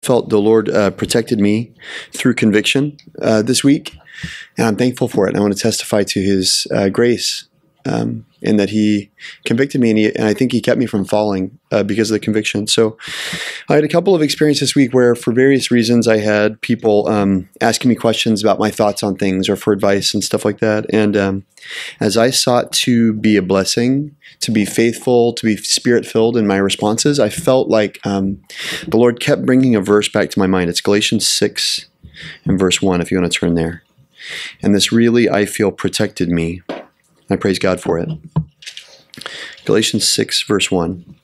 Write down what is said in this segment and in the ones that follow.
felt the Lord protected me through conviction this week, and I'm thankful for it. And I want to testify to His grace, and that He convicted me, and I think He kept me from falling because of the conviction. So I had a couple of experiences this week where, for various reasons, I had people asking me questions about my thoughts on things or for advice and stuff like that. And as I sought to be a blessing, to be faithful, to be Spirit-filled in my responses, I felt like the Lord kept bringing a verse back to my mind. It's Galatians 6 and verse 1, if you want to turn there. And this really, I feel, protected me. I praise God for it. Galatians 6, verse 1.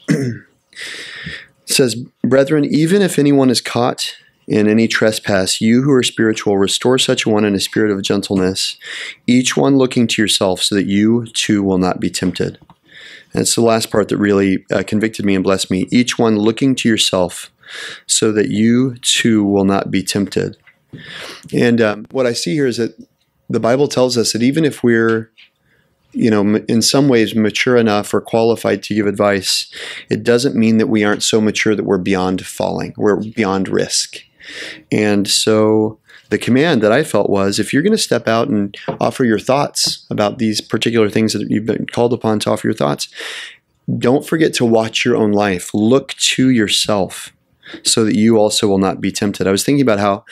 It says, "Brethren, even if anyone is caught in any trespass, you who are spiritual, restore such a one in a spirit of gentleness, each one looking to yourself, so that you too will not be tempted." And it's the last part that really convicted me and blessed me. Each one looking to yourself, so that you too will not be tempted. And what I see here is that the Bible tells us that even if we're, in some ways mature enough or qualified to give advice, it doesn't mean that we aren't so mature that we're beyond falling, we're beyond risk. And so the command that I felt was, if you're going to step out and offer your thoughts about these particular things that you've been called upon to offer your thoughts, don't forget to watch your own life. Look to yourself so that you also will not be tempted. I was thinking about how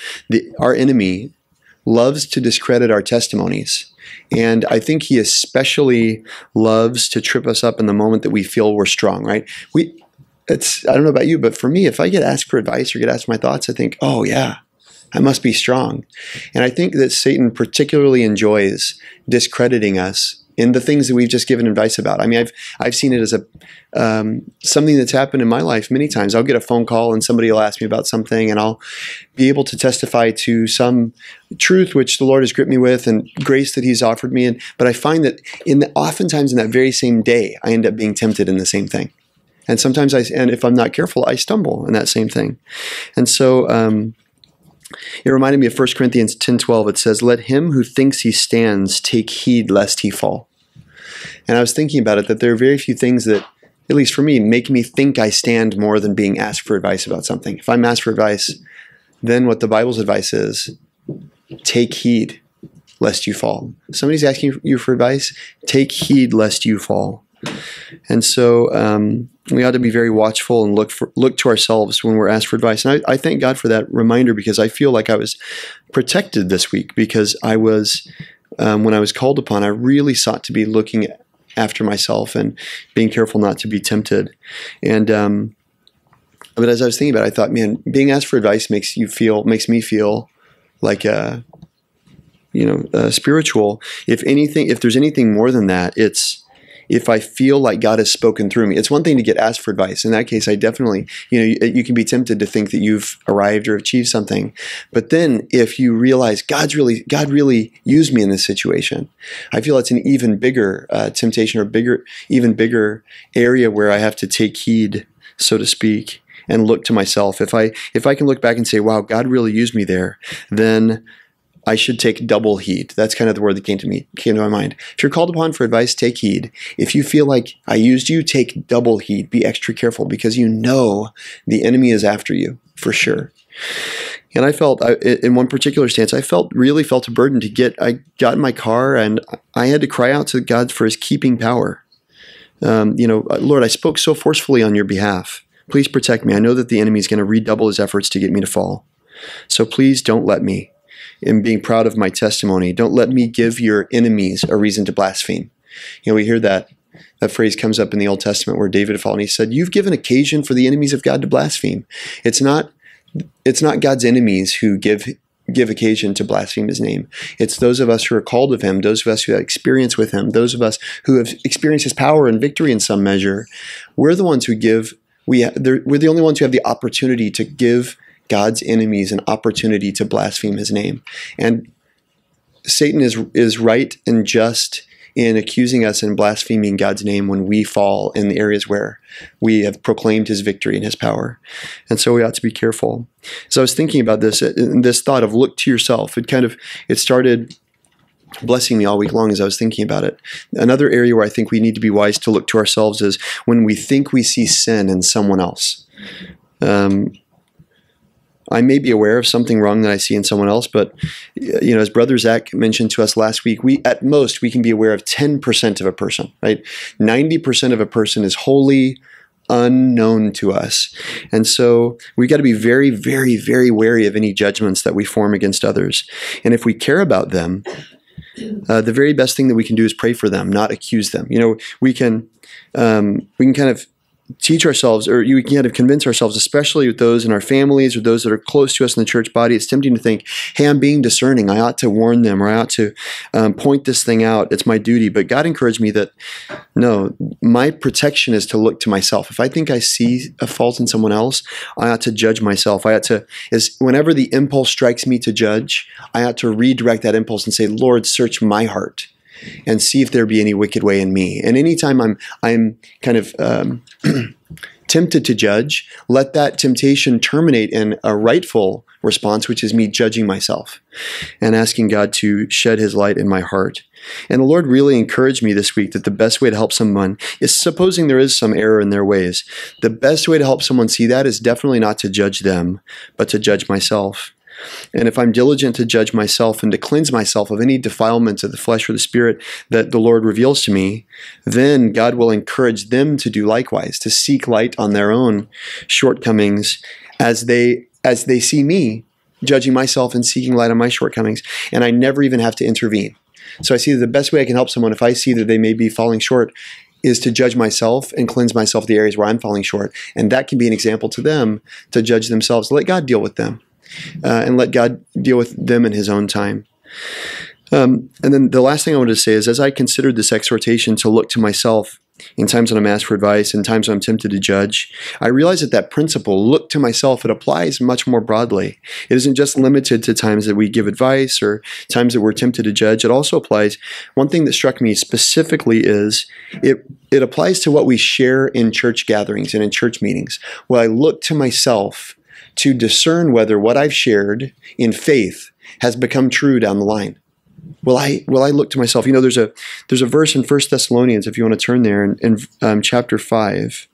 our enemy loves to discredit our testimonies. And I think he especially loves to trip us up in the moment that we feel we're strong, right? I don't know about you, but for me, if I get asked for advice or get asked my thoughts, I think, oh yeah, I must be strong. And I think that Satan particularly enjoys discrediting us in the things that we've just given advice about. I mean, I've seen it as something that's happened in my life many times. I'll get a phone call and somebody will ask me about something, and I'll be able to testify to some truth which the Lord has gripped me with and grace that He's offered me. But I find that oftentimes in that very same day, I end up being tempted in the same thing. And sometimes and if I'm not careful, I stumble in that same thing. And so it reminded me of 1 Corinthians 10:12. It says, "Let him who thinks he stands take heed lest he fall." And I was thinking about it, that there are very few things that, at least for me, make me think I stand more than being asked for advice about something. If I'm asked for advice, then what the Bible's advice is, take heed lest you fall. If somebody's asking you for advice, take heed lest you fall. And so we ought to be very watchful and look to ourselves when we're asked for advice. And I thank God for that reminder, because I feel like I was protected this week, because I was, when I was called upon, I really sought to be looking after myself and being careful not to be tempted. And but as I was thinking about it, I thought, man, being asked for advice makes me feel like spiritual. If there's anything more than that, it's if I feel like God has spoken through me. It's one thing to get asked for advice. In that case, I definitely, you can be tempted to think that you've arrived or achieved something. But then if you realize God really used me in this situation, I feel it's an even bigger temptation, or even bigger area where I have to take heed, so to speak, and look to myself. If I can look back and say, wow, God really used me there, then I should take double heed. That's kind of the word that came to my mind. If you're called upon for advice, take heed. If you feel like I used you, take double heed. Be extra careful, because the enemy is after you, for sure. And I felt, in one particular stance, I really felt a burden I got in my car and I had to cry out to God for His keeping power. Lord, I spoke so forcefully on your behalf. Please protect me. I know that the enemy is going to redouble his efforts to get me to fall. So please don't let me. In being proud of my testimony, don't let me give your enemies a reason to blaspheme. We hear that phrase comes up in the Old Testament where David fought and he said, "You've given occasion for the enemies of God to blaspheme." It's not God's enemies who give occasion to blaspheme His name. It's those of us who are called of Him, those of us who have experience with Him, those of us who have experienced His power and victory in some measure. We're the ones who we're the only ones who have the opportunity to give God's enemies an opportunity to blaspheme His name. And Satan is right and just in accusing us and blaspheming God's name when we fall in the areas where we have proclaimed His victory and His power. And so we ought to be careful. So I was thinking about this thought of look to yourself. It started blessing me all week long as I was thinking about it. Another area where I think we need to be wise to look to ourselves is when we think we see sin in someone else. I may be aware of something wrong that I see in someone else, but as Brother Zach mentioned to us last week, we can be aware of 10% of a person, right? 90% of a person is wholly unknown to us. And so we've got to be very, very, very wary of any judgments that we form against others. And if we care about them, the very best thing that we can do is pray for them, not accuse them. We can kind of teach ourselves, or you can kind of convince ourselves, especially with those in our families or those that are close to us in the church body. It's tempting to think, hey, I'm being discerning. I ought to warn them, or I ought to point this thing out. It's my duty. But God encouraged me that, no, my protection is to look to myself. If I think I see a fault in someone else, I ought to judge myself. Whenever the impulse strikes me to judge, I ought to redirect that impulse and say, Lord, search my heart and see if there be any wicked way in me. And anytime I'm kind of tempted to judge, let that temptation terminate in a rightful response, which is me judging myself and asking God to shed his light in my heart. And the Lord really encouraged me this week that the best way to help someone is, supposing there is some error in their ways, the best way to help someone see that is definitely not to judge them, but to judge myself. And if I'm diligent to judge myself and to cleanse myself of any defilements of the flesh or the spirit that the Lord reveals to me, then God will encourage them to do likewise, to seek light on their own shortcomings as they see me judging myself and seeking light on my shortcomings. And I never even have to intervene. So I see that the best way I can help someone, if I see that they may be falling short, is to judge myself and cleanse myself of the areas where I'm falling short. And that can be an example to them to judge themselves. Let God deal with them. And let God deal with them in his own time. And then the last thing I wanted to say is, as I considered this exhortation to look to myself in times when I'm asked for advice and times when I'm tempted to judge, I realized that principle, look to myself, it applies much more broadly. It isn't just limited to times that we give advice or times that we're tempted to judge. It also applies, one thing that struck me specifically is it applies to what we share in church gatherings and in church meetings. Well, I look to myself to discern whether what I've shared in faith has become true down the line. Will I look to myself? There's a verse in 1 Thessalonians, if you want to turn there, in chapter 5.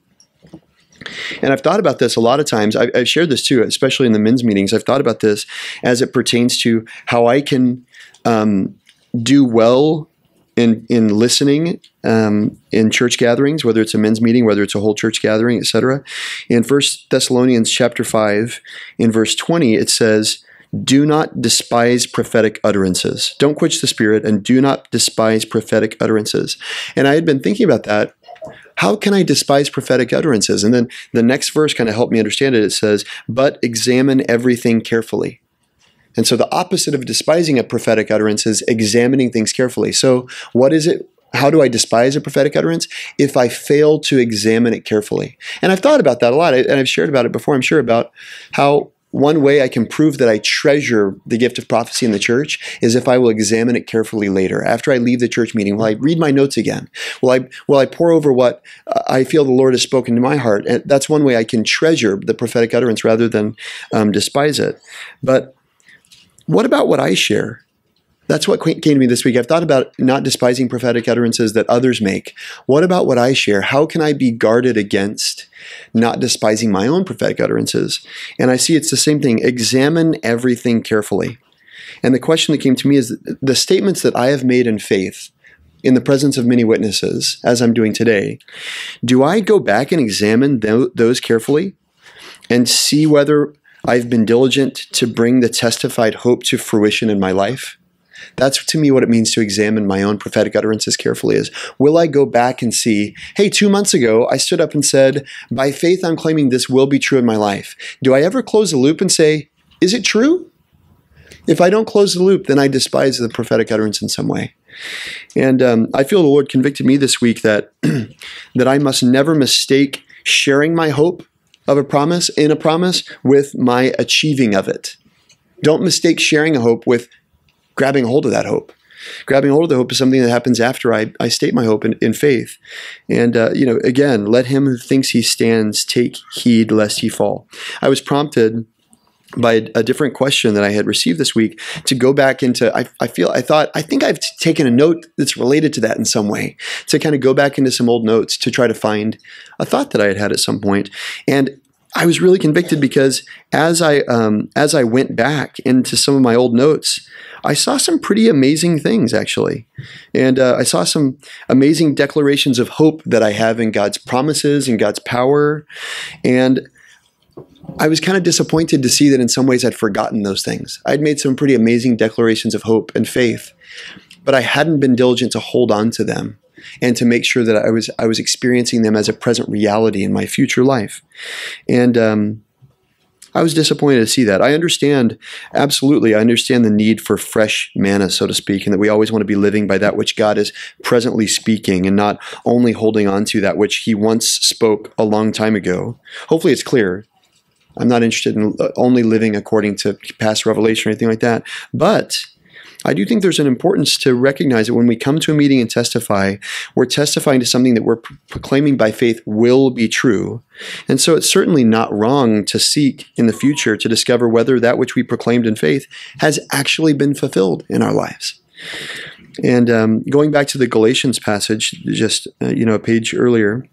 And I've thought about this a lot of times. I've shared this too, especially in the men's meetings. I've thought about this as it pertains to how I can do well in listening in church gatherings, whether it's a men's meeting, whether it's a whole church gathering, etc. In 1 Thessalonians chapter 5, in verse 20, it says, do not despise prophetic utterances. Don't quench the spirit, and do not despise prophetic utterances. And I had been thinking about that. How can I despise prophetic utterances? And then the next verse kind of helped me understand it. It says, but examine everything carefully. And so the opposite of despising a prophetic utterance is examining things carefully. So what is it? How do I despise a prophetic utterance? If I fail to examine it carefully. And I've thought about that a lot, and I've shared about it before, I'm sure, about how one way I can prove that I treasure the gift of prophecy in the church is if I will examine it carefully later. After I leave the church meeting, will I read my notes again? Will I pore over what I feel the Lord has spoken to my heart? And that's one way I can treasure the prophetic utterance rather than despise it. But what about what I share? That's what came to me this week. I've thought about not despising prophetic utterances that others make. What about what I share? How can I be guarded against not despising my own prophetic utterances? And I see it's the same thing. Examine everything carefully. And the question that came to me is the statements that I have made in faith in the presence of many witnesses, as I'm doing today, do I go back and examine those carefully and see whether I've been diligent to bring the testified hope to fruition in my life? That's to me what it means to examine my own prophetic utterances carefully is, will I go back and see, hey, 2 months ago, I stood up and said, by faith, I'm claiming this will be true in my life. Do I ever close the loop and say, is it true? If I don't close the loop, then I despise the prophetic utterance in some way. And I feel the Lord convicted me this week that I must never mistake sharing my hope of a promise with my achieving of it. Don't mistake sharing a hope with grabbing hold of that hope. Grabbing hold of the hope is something that happens after I state my hope in faith. And, again, let him who thinks he stands take heed lest he fall. I was prompted by a different question that I had received this week to go back into, I think I've taken a note that's related to that in some way, to kind of go back into some old notes to try to find a thought that I had at some point. And I was really convicted because as I went back into some of my old notes, I saw some pretty amazing things, actually. And I saw some amazing declarations of hope that I have in God's promises and God's power. And I was kind of disappointed to see that in some ways I'd forgotten those things. I'd made some pretty amazing declarations of hope and faith, but I hadn't been diligent to hold on to them and to make sure that I was experiencing them as a present reality in my future life. And I was disappointed to see that. I understand the need for fresh manna, so to speak, and that we always want to be living by that which God is presently speaking and not only holding on to that which he once spoke a long time ago. Hopefully it's clear. I'm not interested in only living according to past revelation or anything like that. But I do think there's an importance to recognize that when we come to a meeting and testify, we're testifying to something that we're proclaiming by faith will be true. And so it's certainly not wrong to seek in the future to discover whether that which we proclaimed in faith has actually been fulfilled in our lives. And going back to the Galatians passage, just a page earlier,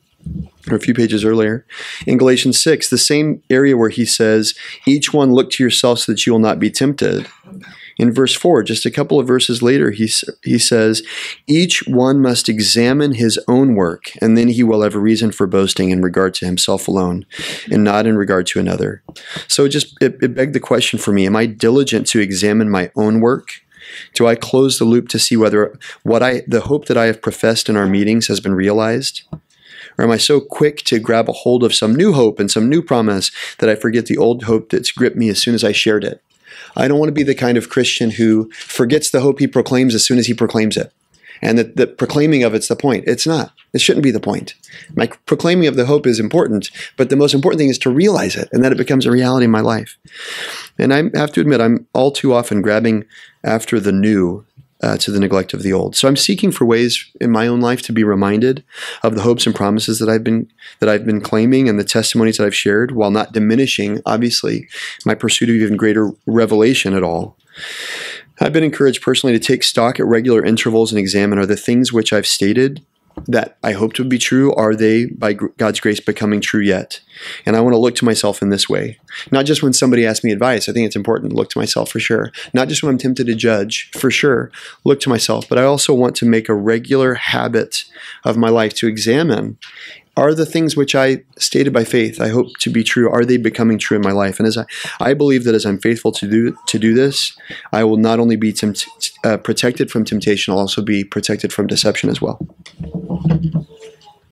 or a few pages earlier, in Galatians 6, the same area where he says, each one look to yourself so that you will not be tempted. In verse 4, just a couple of verses later, he says, each one must examine his own work, and then he will have a reason for boasting in regard to himself alone, and not in regard to another. So it begged the question for me, am I diligent to examine my own work? Do I close the loop to see whether the hope that I have professed in our meetings has been realized? Or am I so quick to grab a hold of some new hope and some new promise that I forget the old hope that's gripped me as soon as I shared it? I don't want to be the kind of Christian who forgets the hope he proclaims as soon as he proclaims it. And that the proclaiming of it's the point. It's not. It shouldn't be the point. My proclaiming of the hope is important, but the most important thing is to realize it and that it becomes a reality in my life. And I have to admit, I'm all too often grabbing after the new to the neglect of the old. So I'm seeking for ways in my own life to be reminded of the hopes and promises that I've been claiming and the testimonies that I've shared, while not diminishing, obviously, my pursuit of even greater revelation at all. I've been encouraged personally to take stock at regular intervals and examine, are the things which I've stated that I hoped would be true, are they, by God's grace, becoming true yet? And I want to look to myself in this way. Not just when somebody asks me advice. I think it's important to look to myself for sure. Not just when I'm tempted to judge, for sure, look to myself. But I also want to make a regular habit of my life to examine, are the things which I stated by faith, I hope to be true, are they becoming true in my life? And as I believe that as I'm faithful to do this, I will not only be protected from temptation, I'll also be protected from deception as well.